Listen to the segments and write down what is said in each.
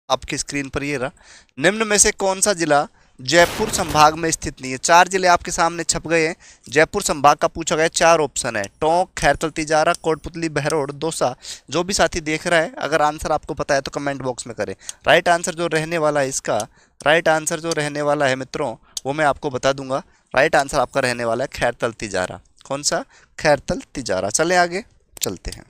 आपकी स्क्रीन पर ये रहा। निम्न में से कौन सा जिला जयपुर संभाग में स्थित नहीं है? 4 जिले आपके सामने छप गए हैं। जयपुर संभाग का पूछा गया, 4 ऑप्शन है, टोंक, खैरतल तिजारा, कोटपुतली, बहरोड, दौसा। जो भी साथी देख रहा है, अगर आंसर आपको पता है तो कमेंट बॉक्स में करें। राइट आंसर जो रहने वाला है इसका, राइट आंसर जो रहने वाला है मित्रों, वो मैं आपको बता दूंगा। राइट आंसर आपका रहने वाला है खैरतल तिजारा। कौन सा? खैरतल तिजारा। चलें आगे चलते हैं।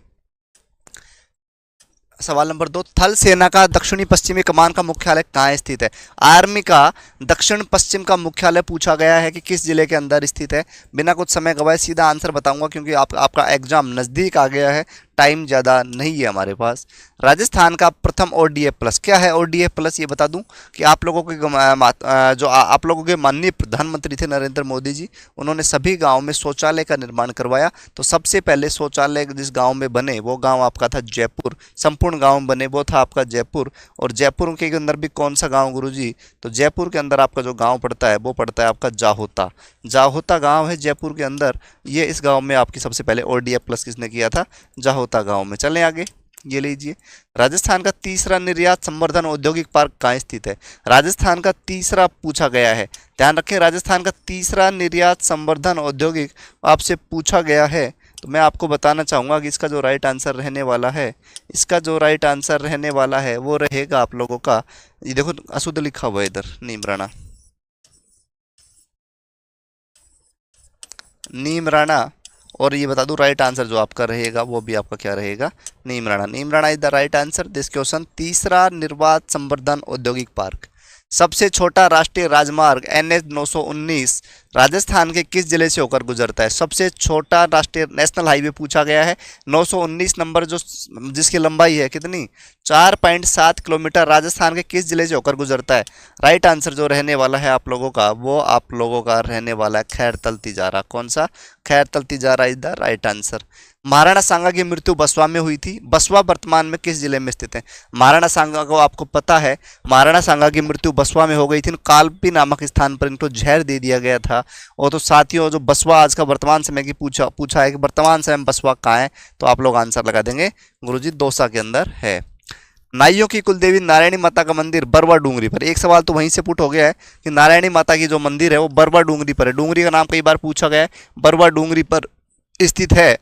सवाल नंबर 2, थल सेना का दक्षिणी पश्चिमी कमान का मुख्यालय कहाँ स्थित है? आर्मी का दक्षिण पश्चिम का मुख्यालय पूछा गया है कि किस जिले के अंदर स्थित है। बिना कुछ समय गवाए सीधा आंसर बताऊंगा, क्योंकि आपका एग्जाम नज़दीक आ गया है, टाइम ज़्यादा नहीं है हमारे पास। राजस्थान का प्रथम ODF प्लस क्या है? ODF प्लस ये बता दूं कि आप लोगों के आप लोगों के माननीय प्रधानमंत्री थे नरेंद्र मोदी जी, उन्होंने सभी गाँव में शौचालय का निर्माण करवाया। तो सबसे पहले शौचालय जिस गाँव में बने वो गाँव आपका था जयपुर। संपूर्ण गाँव बने वो था आपका जयपुर। और जयपुर के अंदर भी कौन सा गाँव गुरुजी? तो जयपुर के अंदर आपका जो गाँव पड़ता है वो पड़ता है आपका जाहोता। जाहोता गाँव है जयपुर के अंदर। ये इस गाँव में आपकी सबसे पहले ODF प्लस किसने किया था? जाहोता गाँव में। चलें आगे, ये लीजिए। राजस्थान का तीसरा निर्यात संवर्धन औद्योगिक पार्क कहाँ स्थित है? राजस्थान का तीसरा पूछा गया है, ध्यान रखें, राजस्थान का तीसरा निर्यात संवर्धन औद्योगिक आपसे पूछा गया है। तो मैं आपको बताना चाहूँगा कि इसका जो राइट आंसर रहने वाला है, इसका जो राइट आंसर रहने वाला है वो रहेगा आप लोगों का, ये देखो अशुद्ध लिखा हुआ है इधर, नीमराणा। नीमराणा। और ये बता दूं राइट आंसर जो आपका रहेगा वो भी आपका क्या रहेगा? Neemrana. Neemrana is the right answer this question. तीसरा निर्वात संवर्धन औद्योगिक पार्क। सबसे छोटा राष्ट्रीय राजमार्ग NH 919 राजस्थान के किस जिले से होकर गुजरता है? सबसे छोटा राष्ट्रीय नेशनल हाईवे पूछा गया है 919 नंबर, जो जिसकी लंबाई है कितनी? 4.7 किलोमीटर, राजस्थान के किस जिले से होकर गुजरता है? राइट आंसर जो रहने वाला है आप लोगों का, वो आप लोगों का रहने वाला है खैरतल तिजारा। कौन सा? Khairthal Tijara is the right answer. Maharana Sanga की मृत्यु बसवा में हुई थी। बसवा वर्तमान में किस जिले में स्थित है? महाराणा सांगा को आपको पता है, महाराणा सांगा की मृत्यु बसवा में हो गई थी। कालपी नामक स्थान पर इनको जहर दे दिया गया था। और तो साथियों, जो बसवा आज का वर्तमान समय की पूछा है कि वर्तमान समय में बसवा कहाँ है, तो आप लोग आंसर लगा देंगे गुरुजी दौसा के अंदर है। नाइयों की कुलदेवी नारायणी माता का मंदिर बरवा डूंगरी पर। एक सवाल तो वहीं से पुट हो गया है कि नारायणी माता की जो मंदिर है वो बरवा डूंगरी पर है। डूंगरी का नाम कई बार पूछा गया है, बरवा डूंगरी पर स्थित है।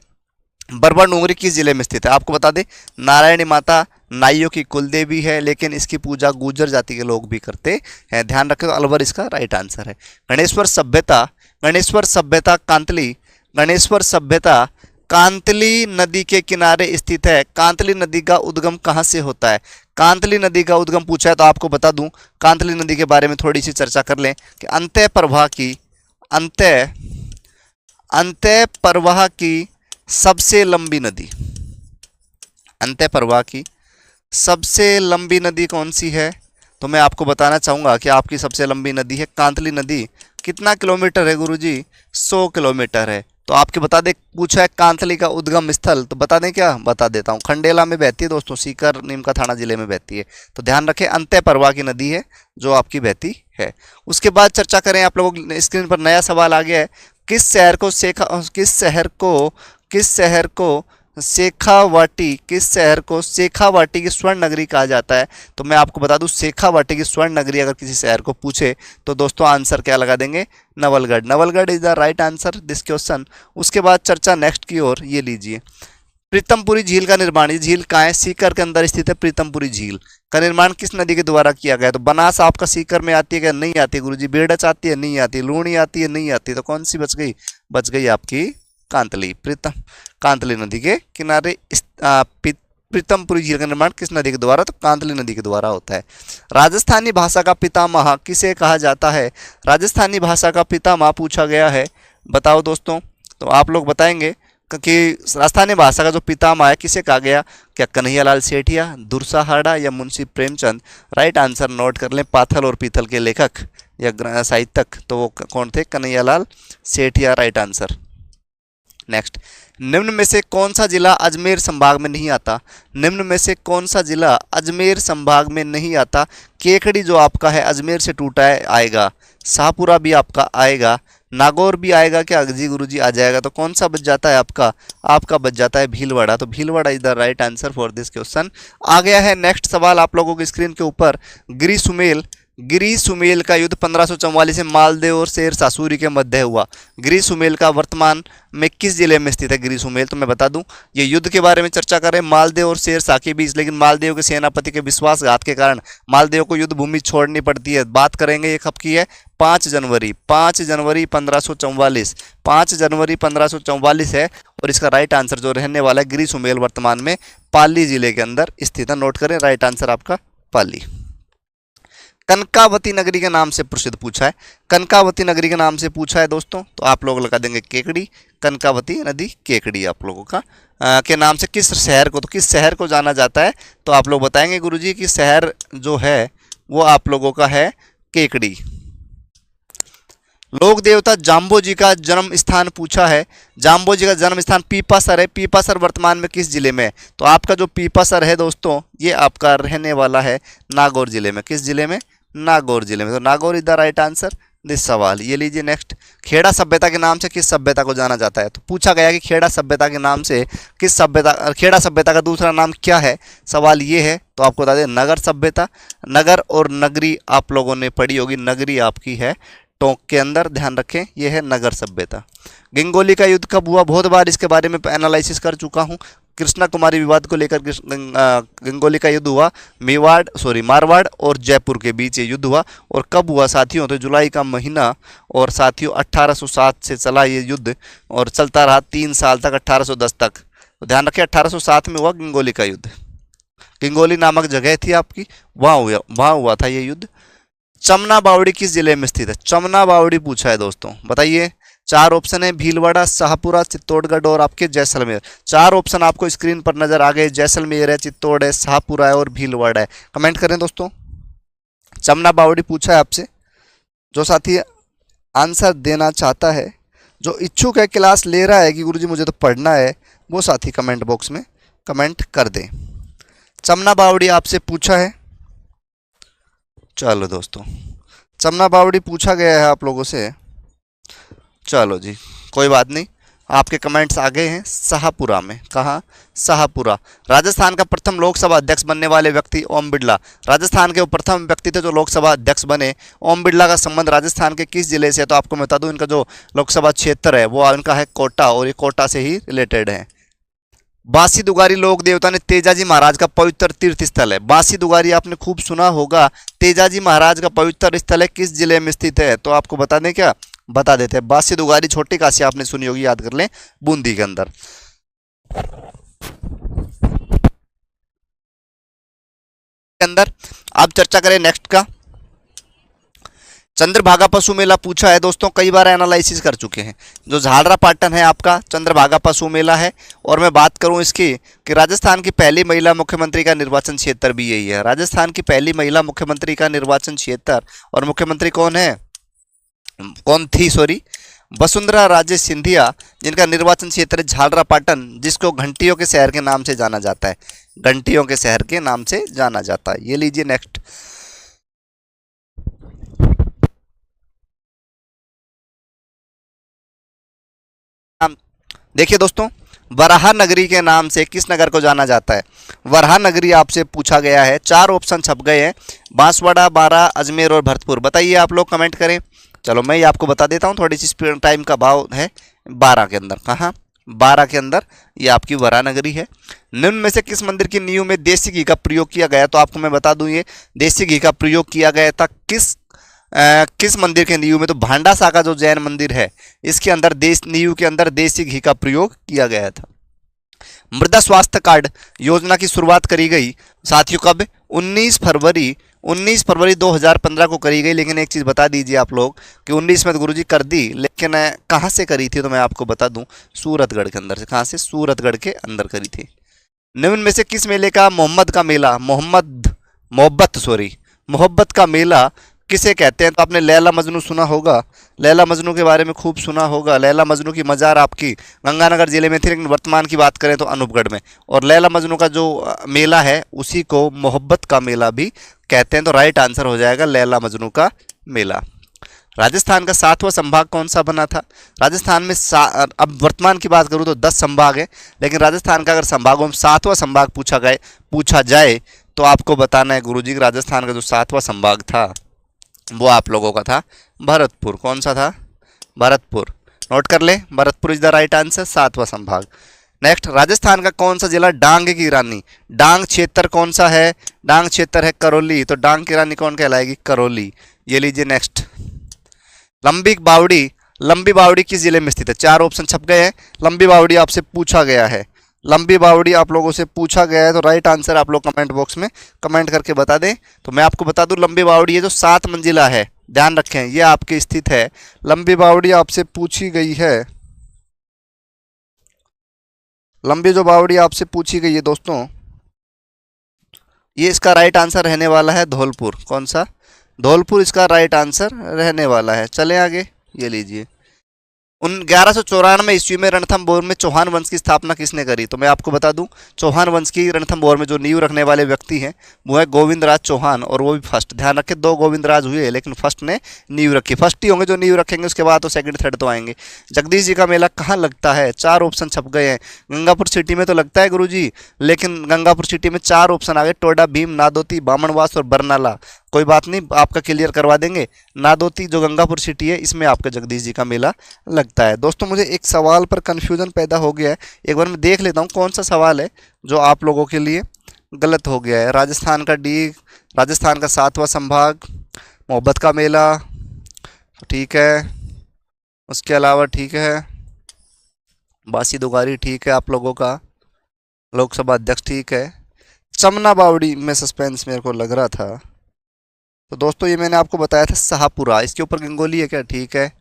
बरवा डूंगरी किस जिले में स्थित है? आपको बता दें, नारायणी माता नाइयों की कुलदेवी है, लेकिन इसकी पूजा गुर्जर जाति के लोग भी करते हैं। ध्यान रखें, तो अलवर इसका राइट आंसर है। गणेश्वर सभ्यता, गणेश्वर सभ्यता कांतली, गणेश्वर सभ्यता कांतली नदी के किनारे स्थित है। कांतली नदी का उद्गम कहाँ से होता है? कांतली नदी का उद्गम पूछा है तो आपको बता दूं, कांतली नदी के बारे में थोड़ी सी चर्चा कर लें कि अंतः प्रवाह की सबसे लंबी नदी, अंतः प्रवाह की सबसे लंबी नदी कौन सी है? तो मैं आपको बताना चाहूँगा कि आपकी सबसे लंबी नदी है कांतली नदी। कितना किलोमीटर है गुरुजी? 100 किलोमीटर है। तो आपके बता दे, पूछा है कांतली का उद्गम स्थल, तो बता दें क्या? बता देता हूँ, खंडेला में बहती है दोस्तों, सीकर नीमका थाना जिले में बहती है। तो ध्यान रखें, अंतः प्रवाह की नदी है जो आपकी बहती है। उसके बाद चर्चा करें, आप लोगों स्क्रीन पर नया सवाल आ गया है। किस शहर को शेखावाटी की स्वर्ण नगरी कहा जाता है? तो मैं आपको बता दूं, शेखावाटी की स्वर्ण नगरी अगर किसी शहर को पूछे तो दोस्तों आंसर क्या लगा देंगे? Nawalgarh. Nawalgarh is the right answer this question. उसके बाद चर्चा नेक्स्ट की ओर, ये लीजिए। प्रीतमपुरी झील का निर्माण, ये झील कहाँ है? सीकर के अंदर स्थित है प्रीतमपुरी झील। का निर्माण किस नदी के द्वारा किया गया? तो बनास आपका सीकर में आती है क्या? नहीं आती गुरुजी। बेड़च आती है? नहीं आती। लूणी आती है? नहीं आती। तो कौन सी बच गई? बच गई आपकी कांतली। कांतली नदी के किनारे प्रीतमपुरी झील का निर्माण किस नदी के द्वारा? तो कांतली नदी के द्वारा होता है। राजस्थानी भाषा का पितामह किसे कहा जाता है? राजस्थानी भाषा का पितामह पूछा गया है, बताओ दोस्तों। तो आप लोग बताएंगे कि राजस्थानी भाषा का जो पितामह है किसे कहा गया? क्या कन्हैयालाल सेठिया, दुर्साहाड़ा या Munshi Premchand? Right answer note कर लें, पाथल और पीथल के लेखक या साहित्यक, तो वो कौन थे? Kanhaiyalal Sethia, right answer. Next, निम्न में से कौन सा जिला अजमेर संभाग में नहीं आता? निम्न में से कौन सा जिला अजमेर संभाग में नहीं आता? केकड़ी जो आपका है अजमेर से टूटा है आएगा, शाहपुरा भी आपका आएगा, नागौर भी आएगा क्या जी गुरुजी? आ जाएगा। तो कौन सा बच जाता है आपका? आपका बच जाता है भीलवाड़ा। तो Bhilwara is the right answer for this question. आ गया है नेक्स्ट सवाल आप लोगों की स्क्रीन के ऊपर। गिरी सुमेल, गिरी सुमेल का युद्ध 1544 में मालदेव और शेर शाह सूरी के मध्य हुआ। गिरी सुमेल का वर्तमान में किस जिले में स्थित है गिरी सुमेल? तो मैं बता दूं, ये युद्ध के बारे में चर्चा करें मालदेव और शेर शाह के बीच, लेकिन मालदेव के सेनापति के विश्वासघात के कारण मालदेव को युद्ध भूमि छोड़नी पड़ती है। बात करेंगे ये कब की है? 5 जनवरी 1544, 5 जनवरी 1544 है। और इसका राइट आंसर जो रहने वाला है गिरी सुमेल वर्तमान में पाली जिले के अंदर स्थित है। नोट करें, राइट आंसर आपका पाली। कनकावती नगरी के नाम से प्रसिद्ध पूछा है, कनकावती नगरी के नाम से पूछा है दोस्तों, तो आप लोग लगा देंगे केकड़ी। कनकावती नदी केकड़ी आप लोगों का के नाम से किस शहर को, तो किस शहर को जाना जाता है? तो आप लोग बताएंगे गुरुजी कि शहर जो है वो आप लोगों का है केकड़ी। लोक देवता जाम्बो जी का जन्म स्थान पूछा है। जाम्बो जी का जन्म स्थान पीपासर है। पीपासर वर्तमान में किस जिले में? तो आपका जो पीपासर है दोस्तों ये आपका रहने वाला है नागौर जिले में। किस जिले में? नागौर जिले में। तो Nagaur is the right answer this सवाल। ये लीजिए नेक्स्ट। खेड़ा सभ्यता के नाम से किस सभ्यता को जाना जाता है? तो पूछा गया कि खेड़ा सभ्यता के नाम से किस सभ्यता, खेड़ा सभ्यता का दूसरा नाम क्या है? सवाल ये है। तो आपको बता दें नगर सभ्यता। नगर और नगरी आप लोगों ने पढ़ी होगी, नगरी आपकी है टोंक के अंदर, ध्यान रखें ये है नगर सभ्यता। गंगोली का युद्ध कब हुआ? बहुत बार इसके बारे में एनालिसिस कर चुका हूँ। कृष्णा कुमारी विवाद को लेकर गंगोली का युद्ध हुआ। मारवाड़ और जयपुर के बीच ये युद्ध हुआ। और कब हुआ साथियों? तो जुलाई का महीना। और साथियों 1807 से चला ये युद्ध और चलता रहा 3 साल तक, 1810 तक। तो ध्यान रखें 1807 में हुआ गंगोली का युद्ध। गंगोली नामक जगह थी आपकी, वहाँ हुआ था ये युद्ध। चमना बावड़ी किस जिले में स्थित है? चमना बावड़ी पूछा है दोस्तों, बताइए। 4 ऑप्शन है, भीलवाड़ा, शाहपुरा, चित्तौड़गढ़ और आपके जैसलमेर। 4 ऑप्शन आपको स्क्रीन पर नजर आ गए। जैसलमेर है, चित्तौड़ है, शाहपुरा है और भीलवाड़ा है। कमेंट करें दोस्तों। चमना बावड़ी पूछा है आपसे। जो साथी आंसर देना चाहता है, जो इच्छुक है, क्लास ले रहा है कि गुरुजी मुझे तो पढ़ना है, वो साथी कमेंट बॉक्स में कमेंट कर दे। चमना बावड़ी आपसे पूछा है। चलो दोस्तों, चमना बावड़ी पूछा गया है आप लोगों से। चलो जी, कोई बात नहीं, आपके कमेंट्स आ गए हैं। शाहपुरा में, कहाँ? शाहपुरा। राजस्थान का प्रथम लोकसभा अध्यक्ष बनने वाले व्यक्ति ओम बिरला। राजस्थान के वो प्रथम व्यक्ति थे जो लोकसभा अध्यक्ष बने। ओम बिरला का संबंध राजस्थान के किस जिले से है? तो आपको मैं बता दूं, इनका जो लोकसभा क्षेत्र है वो इनका है कोटा, और ये कोटा से ही रिलेटेड है। बांसी दुगारी लोक देवता ने तेजाजी महाराज का पवित्र तीर्थ स्थल है। बांसी दुगारी आपने खूब सुना होगा। तेजाजी महाराज का पवित्र स्थल है, किस जिले में स्थित है? तो आपको बता दें क्या? बता देते हैं। बांसी दुगारी छोटी काशी आपने सुनी होगी, याद कर लें, बूंदी के अंदर। अब चर्चा करें नेक्स्ट का। चंद्रभागा पशु मेला पूछा है दोस्तों, कई बार एनालिसिस कर चुके हैं। जो झालरा पाटन है आपका चंद्रभागा पशु मेला है। और मैं बात करूं इसकी कि राजस्थान की पहली महिला मुख्यमंत्री का निर्वाचन क्षेत्र भी यही है। राजस्थान की पहली महिला मुख्यमंत्री का निर्वाचन क्षेत्र, और मुख्यमंत्री कौन है? कौन थी, सॉरी, वसुंधरा राजे सिंधिया, जिनका निर्वाचन क्षेत्र है झालरा पाटन, जिसको घंटियों के शहर के नाम से जाना जाता है। घंटियों के शहर के नाम से जाना जाता है। ये लीजिए नेक्स्ट। देखिए दोस्तों, वराहा नगरी के नाम से किस नगर को जाना जाता है? वराहा नगरी आपसे पूछा गया है। 4 ऑप्शन छप गए हैं, बांसवाड़ा, बारा, अजमेर और भरतपुर। बताइए आप लोग, कमेंट करें। चलो मैं ये आपको बता देता हूँ, थोड़ी सी टाइम का भाव है। 12 के अंदर, कहाँ? 12 के अंदर ये आपकी वराहा नगरी है। निम्न में से किस मंदिर की नींव में देसी घी का प्रयोग किया गया? तो आपको मैं बता दूं, ये देसी घी का प्रयोग किया गया था किस मंदिर के नींव में? तो भांडासा का जो जैन मंदिर है, इसके अंदर नींव के अंदर देसी घी का प्रयोग किया गया था। मृदा स्वास्थ्य कार्ड योजना की शुरुआत करी गई साथियों कब? 19 फरवरी 2015 को करी गई। लेकिन एक चीज़ बता दीजिए आप लोग कि 19 में तो गुरुजी कर दी, लेकिन कहाँ से करी थी? तो मैं आपको बता दूं, सूरतगढ़ के अंदर से। कहाँ से? सूरतगढ़ के अंदर करी थी। निम्न में से किस मेले का मोहब्बत का मेला किसे कहते हैं? तो आपने लैला मजनू सुना होगा। लैला मजनू के बारे में खूब सुना होगा। लैला मजनू की मज़ार आपकी गंगानगर जिले में थी, लेकिन वर्तमान की बात करें तो अनूपगढ़ में। और लैला मजनू का जो मेला है उसी को मोहब्बत का मेला भी कहते हैं। तो राइट आंसर हो जाएगा लैला मजनू का मेला। राजस्थान का 7वां संभाग कौन सा बना था? राजस्थान में अब वर्तमान की बात करूँ तो 10 संभाग है, लेकिन राजस्थान का अगर संभागों में 7वां संभाग पूछा जाए तो आपको बताना है गुरुजी, राजस्थान का जो 7वां संभाग था वो आप लोगों का था भरतपुर। कौन सा था? भरतपुर। नोट कर ले, Bharatpur is the right answer, 7वां संभाग। नेक्स्ट, राजस्थान का कौन सा जिला डांग की रानी? डांग क्षेत्र कौन सा है? डांग क्षेत्र है करौली, तो डांग की रानी कौन कहलाएगी? करौली। ये लीजिए नेक्स्ट, लंबी बावड़ी किस जिले में स्थित है? 4 ऑप्शन छप गए हैं। लंबी बावड़ी आपसे पूछा गया है, लंबी बावड़ी आप लोगों से पूछा गया है, तो राइट आंसर आप लोग कमेंट बॉक्स में कमेंट करके बता दें। तो मैं आपको बता दूं, लंबी बावड़ी ये जो 7 मंजिला है, ध्यान रखें, ये आपकी स्थित है। लंबी बावड़ी आपसे पूछी गई है, लंबी जो बावड़ी आपसे पूछी गई है दोस्तों, ये इसका राइट आंसर रहने वाला है धौलपुर। कौन सा? धौलपुर इसका राइट आंसर रहने वाला है। चलें आगे, ये लीजिए, 1194 ईस्वी में रणथंभौर में चौहान वंश की स्थापना किसने करी? तो मैं आपको बता दूं, चौहान वंश की रणथंभौर में जो नींव रखने वाले व्यक्ति हैं वो है गोविंद राज चौहान, और वो भी फर्स्ट। ध्यान रखें, 2 गोविंद राज हुए लेकिन फर्स्ट ने नींव रखी। फर्स्ट ही होंगे जो नींव रखेंगे, उसके बाद तो सेकंड थर्ड तो आएंगे। जगदीश जी का मेला कहाँ लगता है? 4 ऑप्शन छप गए हैं। गंगापुर सिटी में तो लगता है गुरुजी, लेकिन गंगापुर सिटी में 4 ऑप्शन आ गए, टोडा भीम, नादोती, बामणवास और बरनाला। कोई बात नहीं, आपका क्लियर करवा देंगे। नादोती जो गंगापुर सिटी है, इसमें आपका जगदीश जी का मेला लगता है। दोस्तों मुझे एक सवाल पर कन्फ्यूजन पैदा हो गया है, एक बार मैं देख लेता हूँ कौन सा सवाल है जो आप लोगों के लिए गलत हो गया है। राजस्थान का राजस्थान का 7वां संभाग, मोहब्बत का मेला, ठीक है, उसके अलावा ठीक है, बासी दुगारी ठीक है, आप लोगों का लोकसभा अध्यक्ष ठीक है, चमना बावड़ी में सस्पेंस मेरे को लग रहा था। तो दोस्तों ये मैंने आपको बताया था शाहपुरा, इसके ऊपर गंगोली है क्या? ठीक है।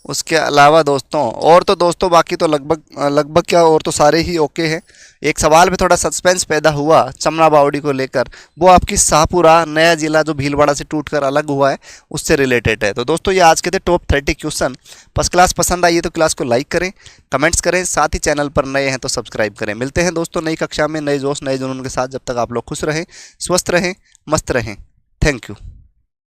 उसके अलावा दोस्तों और तो दोस्तों बाकी तो लगभग क्या, और तो सारे ही ओके हैं। एक सवाल में थोड़ा सस्पेंस पैदा हुआ चमना बावड़ी को लेकर, वो आपकी शाहपुरा नया जिला जो भीलवाड़ा से टूटकर अलग हुआ है उससे रिलेटेड है। तो दोस्तों ये आज के थे टॉप 30 क्वेश्चन। फर्स्ट क्लास पसंद आई है तो क्लास को लाइक करें, कमेंट्स करें, साथ ही चैनल पर नए हैं तो सब्सक्राइब करें। मिलते हैं दोस्तों नई कक्षा में नए जोश नए जुनून के साथ। जब तक आप लोग खुश रहें, स्वस्थ रहें, मस्त रहें। Thank you.